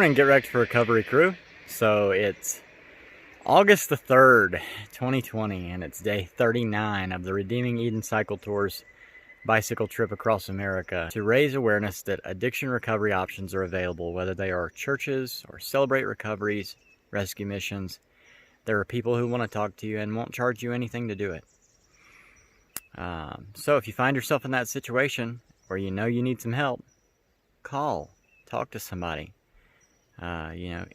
morning, Get Wrecked for Recovery crew. So it's August the 3rd, 2020, and it's day 39 of the Redeeming Eden Cycle Tour's bicycle trip across America to raise awareness that addiction recovery options are available, whether they are churches or Celebrate Recoveries, rescue missions. There are people who want to talk to you and won't charge you anything to do it. So if you find yourself in that situation where you know you need some help, call, talk to somebody.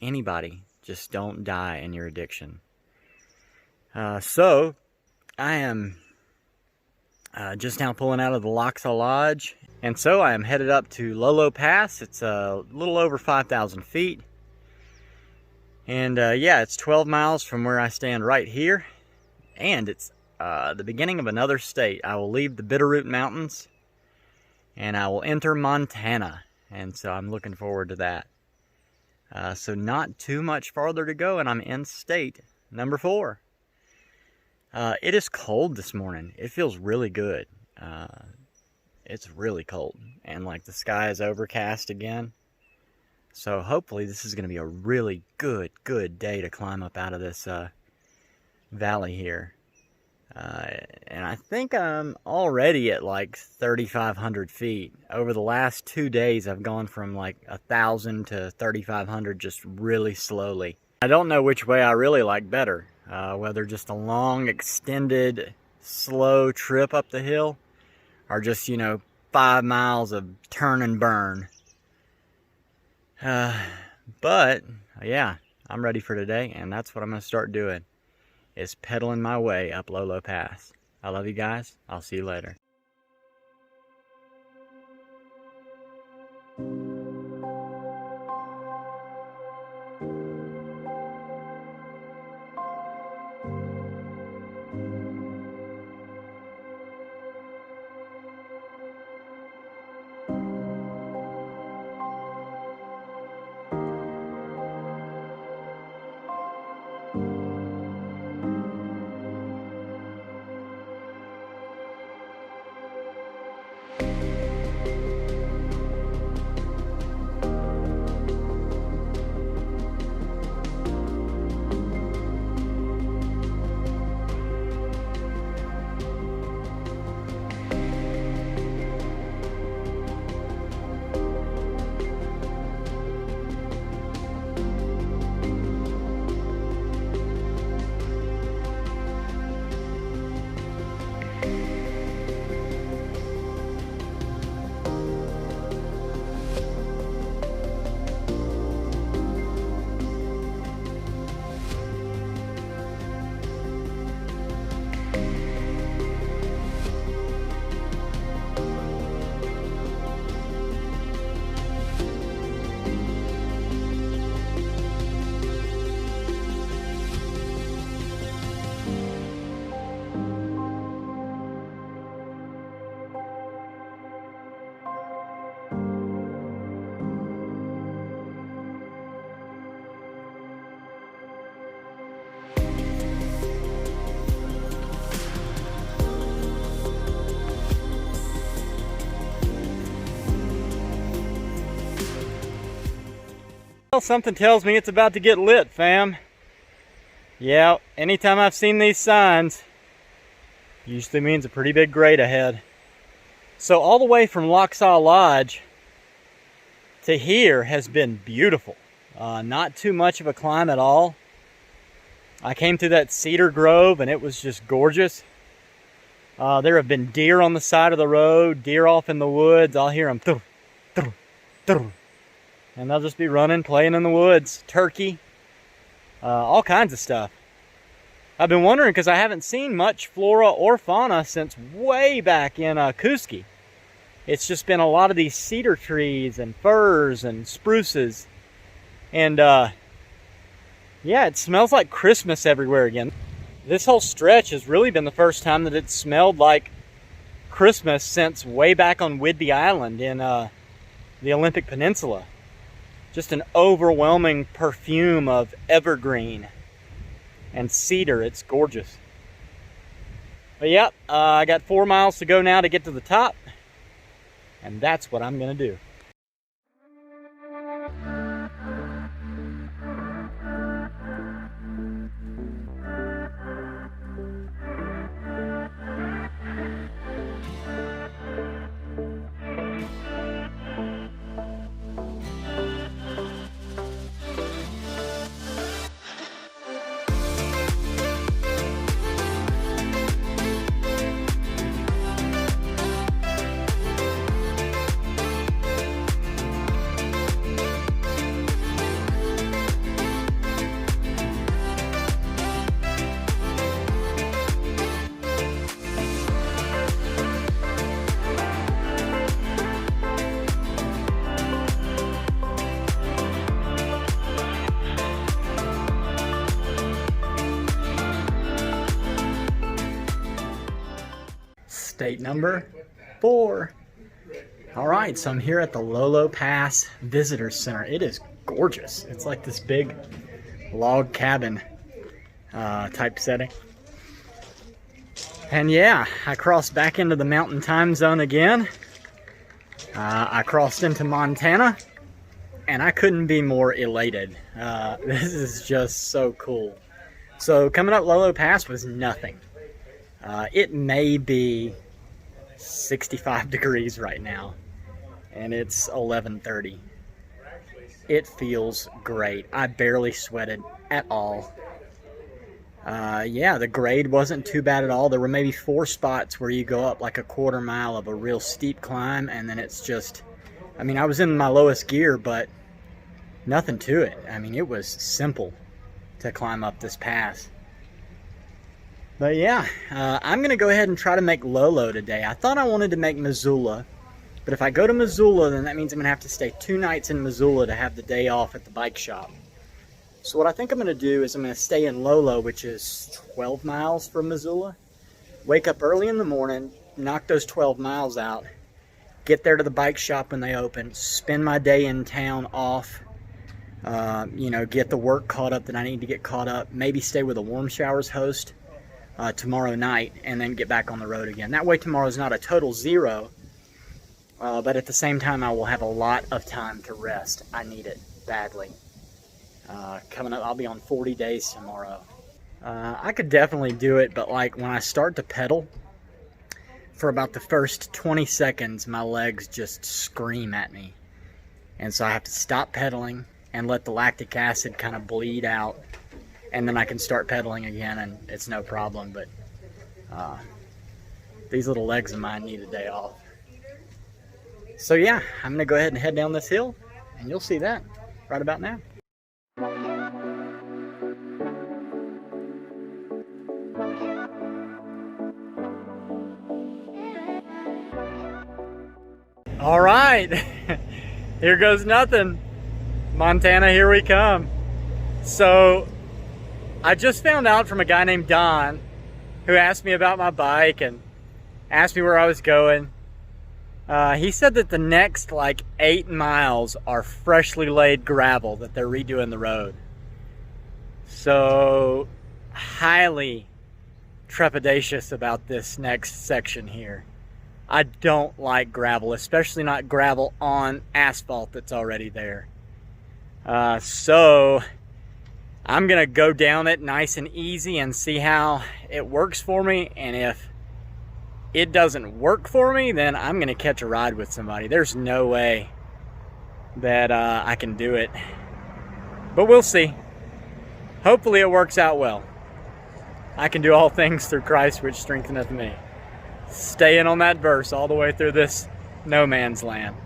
Anybody. Just don't die in your addiction. So I am just now pulling out of the Lochsa Lodge, and so I am headed up to Lolo Pass. It's a little over 5,000 feet, and it's 12 miles from where I stand right here, and it's the beginning of another state. I will leave the Bitterroot Mountains, and I will enter Montana, and so I'm looking forward to that. So not too much farther to go, and I'm in state number 4. It is cold this morning. It feels really good. It's really cold, and like the sky is overcast again. So hopefully this is going to be a really good day to climb up out of this valley here. And I think I'm already at like 3,500 feet. Over the last 2 days, I've gone from like 1,000 to 3,500 just really slowly. I don't know which way I really like better, whether just a long, extended, slow trip up the hill, or just, 5 miles of turn and burn. But, yeah, I'm ready for today, and that's what I'm going to start doing. Is pedaling my way up Lolo Pass. I love you guys. I'll see you later. Well, something tells me it's about to get lit, fam. Yeah, anytime I've seen these signs, usually means a pretty big grade ahead. So all the way from Lochsa Lodge to here has been beautiful. Not too much of a climb at all. I came through that cedar grove and it was just gorgeous. There have been deer on the side of the road, deer off in the woods. I'll hear them thur, thur, thur. And they'll just be running, playing in the woods. Turkey, all kinds of stuff. I've been wondering because I haven't seen much flora or fauna since way back in Kuski. It's just been a lot of these cedar trees and firs and spruces. And it smells like Christmas everywhere again. This whole stretch has really been the first time that it smelled like Christmas since way back on Whidbey Island in the Olympic Peninsula. Just an overwhelming perfume of evergreen and cedar. It's gorgeous. But yep, I got 4 miles to go now to get to the top, and that's what I'm gonna do. update number 4. All right, so I'm here at the Lolo Pass Visitor Center. It is gorgeous. It's like this big log cabin type setting. And yeah, I crossed back into the mountain time zone again. I crossed into Montana, and I couldn't be more elated. This is just so cool. So coming up Lolo Pass was nothing. It may be 65 degrees right now, and it's 11:30. It feels great. I barely sweated at all. Yeah, the grade wasn't too bad at all. There were maybe 4 spots where you go up like a quarter mile of a real steep climb, and then it's just, I mean, I was in my lowest gear, but nothing to it. I mean, it was simple to climb up this pass. But yeah, I'm going to go ahead and try to make Lolo today. I thought I wanted to make Missoula, but if I go to Missoula, then that means I'm going to have to stay 2 nights in Missoula to have the day off at the bike shop. So what I think I'm going to do is I'm going to stay in Lolo, which is 12 miles from Missoula. Wake up early in the morning, knock those 12 miles out, get there to the bike shop when they open, spend my day in town off, you know, get the work caught up that I need to get caught up, maybe stay with a Warm Showers host tomorrow night, and then get back on the road again. That way tomorrow's not a total zero, but at the same time I will have a lot of time to rest. I need it badly. Coming up, I'll be on 40 days tomorrow. I could definitely do it, but like when I start to pedal, for about the first 20 seconds, my legs just scream at me. And so I have to stop pedaling and let the lactic acid kind of bleed out, and then I can start pedaling again, and it's no problem. But these little legs of mine need a day off. So yeah, I'm gonna go ahead and head down this hill, and you'll see that right about now. All right, here goes nothing. Montana, here we come. So I just found out from a guy named Don who asked me about my bike and asked me where I was going. He said that the next like 8 miles are freshly laid gravel, that they're redoing the road. So highly trepidatious about this next section here. I don't like gravel, especially not gravel on asphalt that's already there. So I'm gonna go down it nice and easy and see how it works for me, and if it doesn't work for me, then I'm gonna catch a ride with somebody. There's no way that I can do it, but we'll see. Hopefully it works out well. I can do all things through Christ which strengtheneth me. Staying on that verse all the way through this no man's land.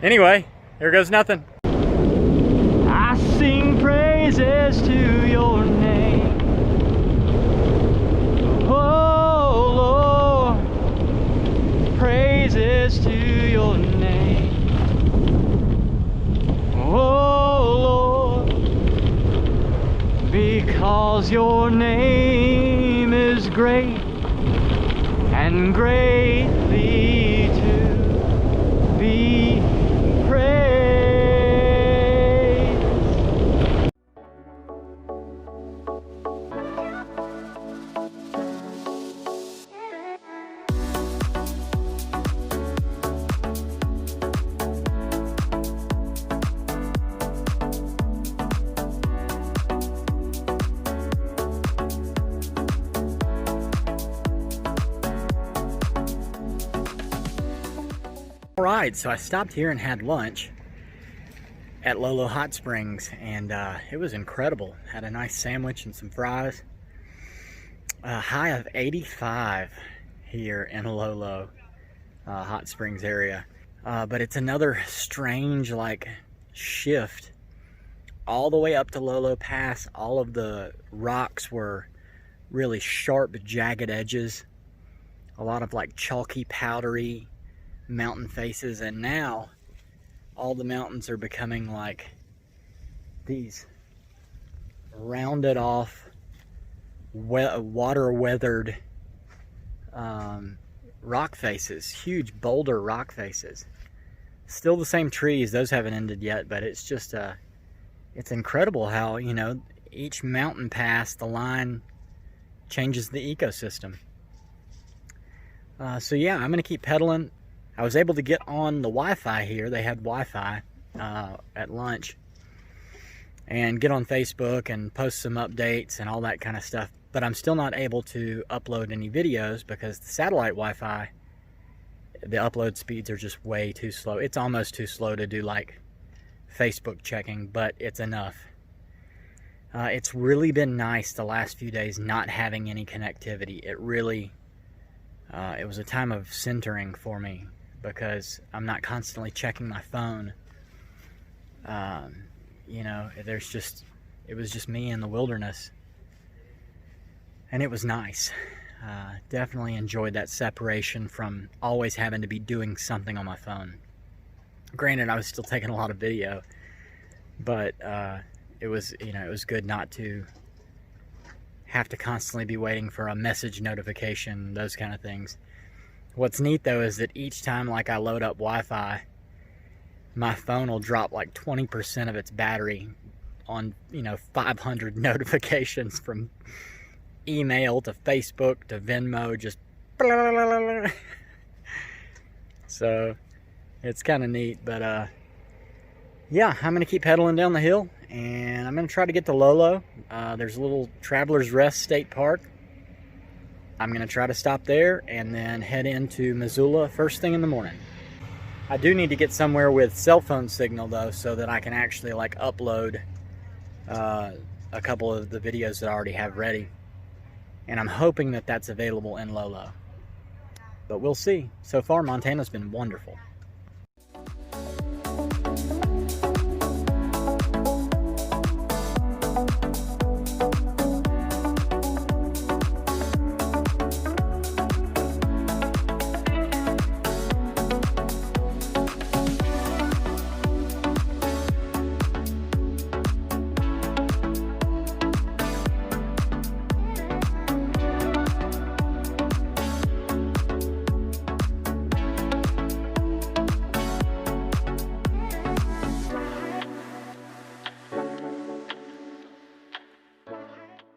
Anyway, here goes nothing. I sing praises to your name, oh Lord, praises to your name, oh Lord, because your name is great and greatly to be praised. Alright, so I stopped here and had lunch at Lolo Hot Springs, and it was incredible. Had a nice sandwich and some fries. A high of 85 here in Lolo Hot Springs area. But it's another strange like shift all the way up to Lolo Pass. All of the rocks were really sharp, jagged edges. A lot of like chalky, powdery mountain faces, and now all the mountains are becoming like these rounded off, water weathered rock faces, huge boulder rock faces. Still the same trees, those haven't ended yet, but it's just, it's incredible how, you know, each mountain pass, the line changes the ecosystem. So yeah, I'm gonna keep pedaling. I was able to get on the Wi-Fi here. They had Wi-Fi at lunch, and get on Facebook and post some updates and all that kind of stuff. But I'm still not able to upload any videos because the satellite Wi-Fi, the upload speeds are just way too slow. It's almost too slow to do like Facebook checking, but it's enough. It's really been nice the last few days not having any connectivity. It really, it was a time of centering for me because I'm not constantly checking my phone. You know, it was just me in the wilderness, and it was nice. Definitely enjoyed that separation from always having to be doing something on my phone. Granted, I was still taking a lot of video, but it was, you know, it was good not to have to constantly be waiting for a message notification, those kind of things. What's neat though is that each time like I load up Wi-Fi, my phone will drop like 20% of its battery on, you know, 500 notifications from email to Facebook to Venmo, just blah, blah, blah, blah. So it's kind of neat, but yeah, I'm gonna keep pedaling down the hill, and I'm gonna try to get to Lolo. There's a little Traveler's Rest State Park. I'm gonna try to stop there and then head into Missoula first thing in the morning. I do need to get somewhere with cell phone signal though, so that I can actually like upload a couple of the videos that I already have ready. And I'm hoping that that's available in Lolo. But we'll see. So far, Montana's been wonderful.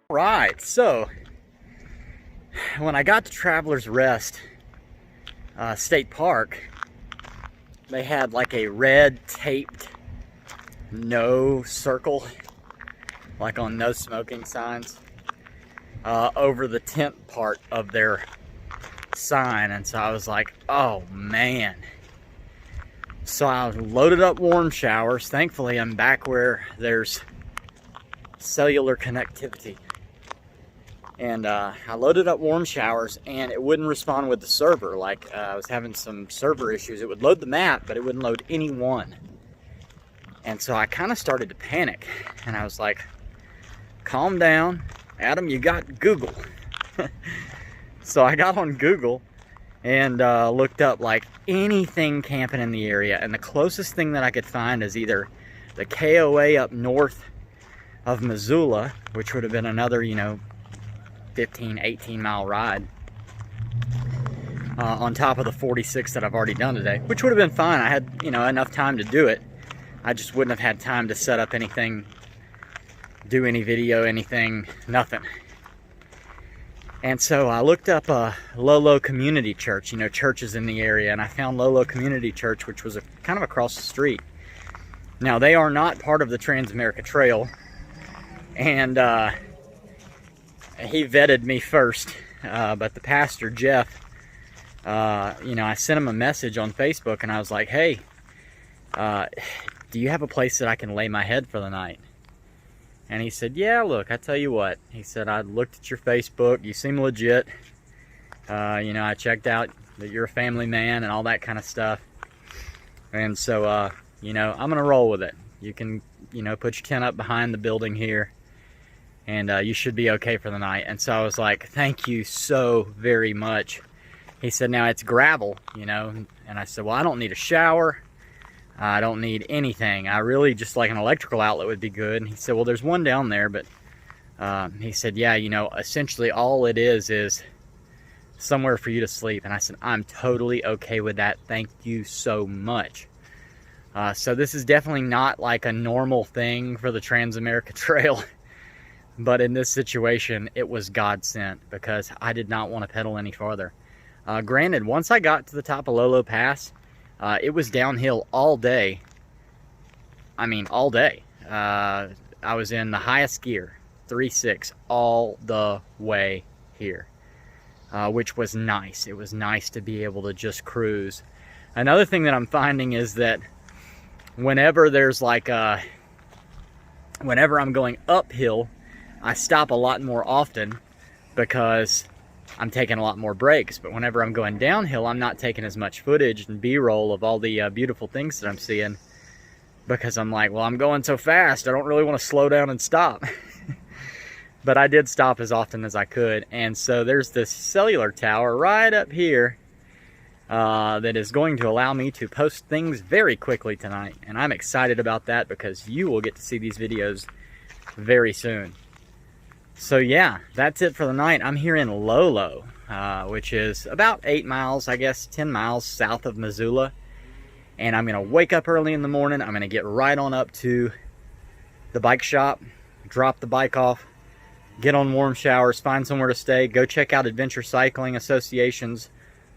Right, so when I got to Traveler's Rest State Park, they had like a red taped no circle, like on no smoking signs, over the tent part of their sign. And so I was like, oh man. So I loaded up warm showers. Thankfully I'm back where there's cellular connectivity. And I loaded up warm showers, and it wouldn't respond with the server. Like, I was having some server issues. It would load the map, but it wouldn't load any one. And so I kind of started to panic. And I was like, calm down. Adam, you got Google. So I got on Google and looked up, like, anything camping in the area. And the closest thing that I could find is either the KOA up north of Missoula, which would have been another, you know, 15, 18 mile ride on top of the 46 that I've already done today, which would have been fine. I had, you know, enough time to do it. I just wouldn't have had time to set up anything, do any video, anything, nothing. And so I looked up Lolo Community Church, you know, churches in the area, and I found Lolo Community Church, which was kind of across the street. Now, they are not part of the Trans-America Trail, and he vetted me first, but the pastor, Jeff, you know, I sent him a message on Facebook, and I was like, hey, do you have a place that I can lay my head for the night? And he said, yeah, look, I tell you what. He said, I looked at your Facebook, you seem legit. You know, I checked out that you're a family man and all that kind of stuff. And so, you know, I'm going to roll with it. You can, you know, put your tent up behind the building here, and you should be okay for the night. And so I was like, thank you so very much. He said, now it's gravel, you know. And I said, well, I don't need a shower. I don't need anything. I really just like an electrical outlet would be good. And he said, well, there's one down there. But he said, yeah, you know, essentially all it is somewhere for you to sleep. And I said, I'm totally okay with that. Thank you so much. So this is definitely not like a normal thing for the Trans-America Trail. But in this situation, it was God sent, because I did not want to pedal any farther. Granted, once I got to the top of Lolo Pass, it was downhill all day. I mean, all day. I was in the highest gear, 3.6, all the way here, which was nice. It was nice to be able to just cruise. Another thing that I'm finding is that whenever there's like whenever I'm going uphill, I stop a lot more often because I'm taking a lot more breaks. But whenever I'm going downhill, I'm not taking as much footage and B-roll of all the beautiful things that I'm seeing, because I'm like, well, I'm going so fast, I don't really want to slow down and stop. But I did stop as often as I could. And so there's this cellular tower right up here that is going to allow me to post things very quickly tonight. And I'm excited about that, because you will get to see these videos very soon. So yeah, that's it for the night. I'm here in Lolo, which is about 8 miles, I guess 10 miles south of Missoula. And I'm gonna wake up early in the morning. I'm gonna get right on up to the bike shop, drop the bike off, get on warm showers, find somewhere to stay, go check out Adventure Cycling Association's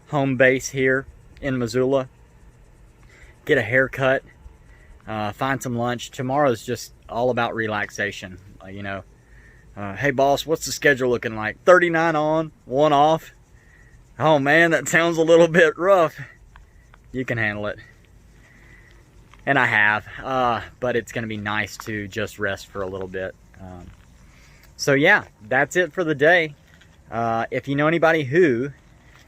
home base here in Missoula, get a haircut, find some lunch. Tomorrow's just all about relaxation, you know. Hey boss, what's the schedule looking like? 39 on, 1 off. Oh man, that sounds a little bit rough. You can handle it. And I have, but it's going to be nice to just rest for a little bit. So yeah, that's it for the day. If you know anybody who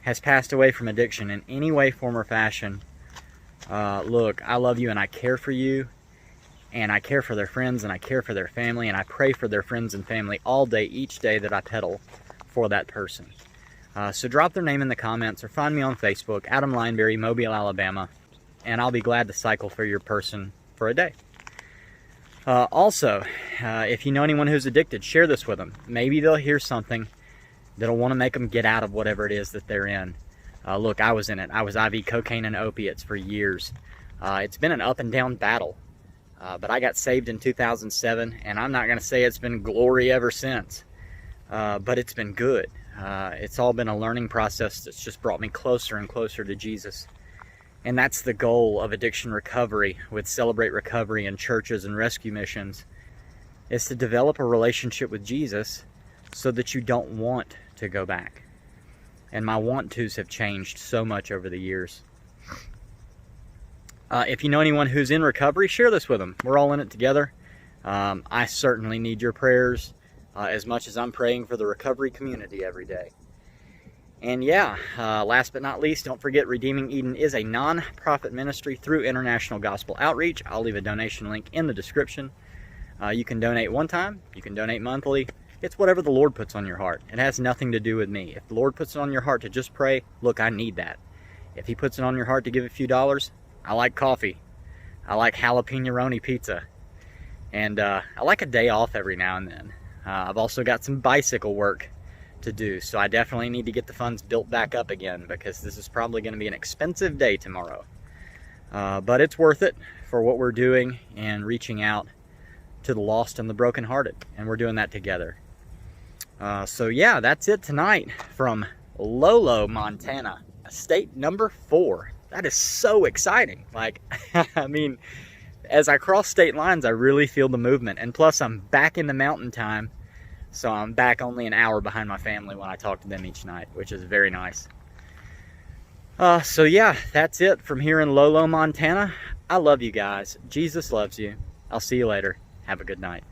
has passed away from addiction in any way, form, or fashion, look, I love you and I care for you. And I care for their friends, and I care for their family, and I pray for their friends and family all day, each day that I pedal for that person. So drop their name in the comments, or find me on Facebook, Adam Lineberry, Mobile, Alabama, and I'll be glad to cycle for your person for a day. Also, if you know anyone who's addicted, share this with them. Maybe they'll hear something that'll want to make them get out of whatever it is that they're in. Look, I was in it. I was IV cocaine and opiates for years. It's been an up and down battle. But I got saved in 2007, and I'm not going to say it's been glory ever since, but it's been good. It's all been a learning process that's just brought me closer and closer to Jesus. And that's the goal of addiction recovery with Celebrate Recovery and churches and rescue missions, is to develop a relationship with Jesus so that you don't want to go back. And my want-tos have changed so much over the years. If you know anyone who's in recovery, share this with them. We're all in it together. I certainly need your prayers as much as I'm praying for the recovery community every day. And yeah, last but not least, don't forget Redeeming Eden is a non-profit ministry through International Gospel Outreach. I'll leave a donation link in the description. You can donate one time, you can donate monthly. It's whatever the Lord puts on your heart. It has nothing to do with me. If the Lord puts it on your heart to just pray, look, I need that. If He puts it on your heart to give a few dollars, I like coffee. I like jalapeno pizza. And I like a day off every now and then. I've also got some bicycle work to do, so I definitely need to get the funds built back up again, because this is probably going to be an expensive day tomorrow. But it's worth it for what we're doing and reaching out to the lost and the brokenhearted. And we're doing that together. So yeah, that's it tonight from Lolo, Montana, state number 4. That is so exciting. Like, I mean, as I cross state lines, I really feel the movement. And plus, I'm back in the mountain time, so I'm back only an hour behind my family when I talk to them each night, which is very nice. So yeah, that's it from here in Lolo, Montana. I love you guys. Jesus loves you. I'll see you later. Have a good night.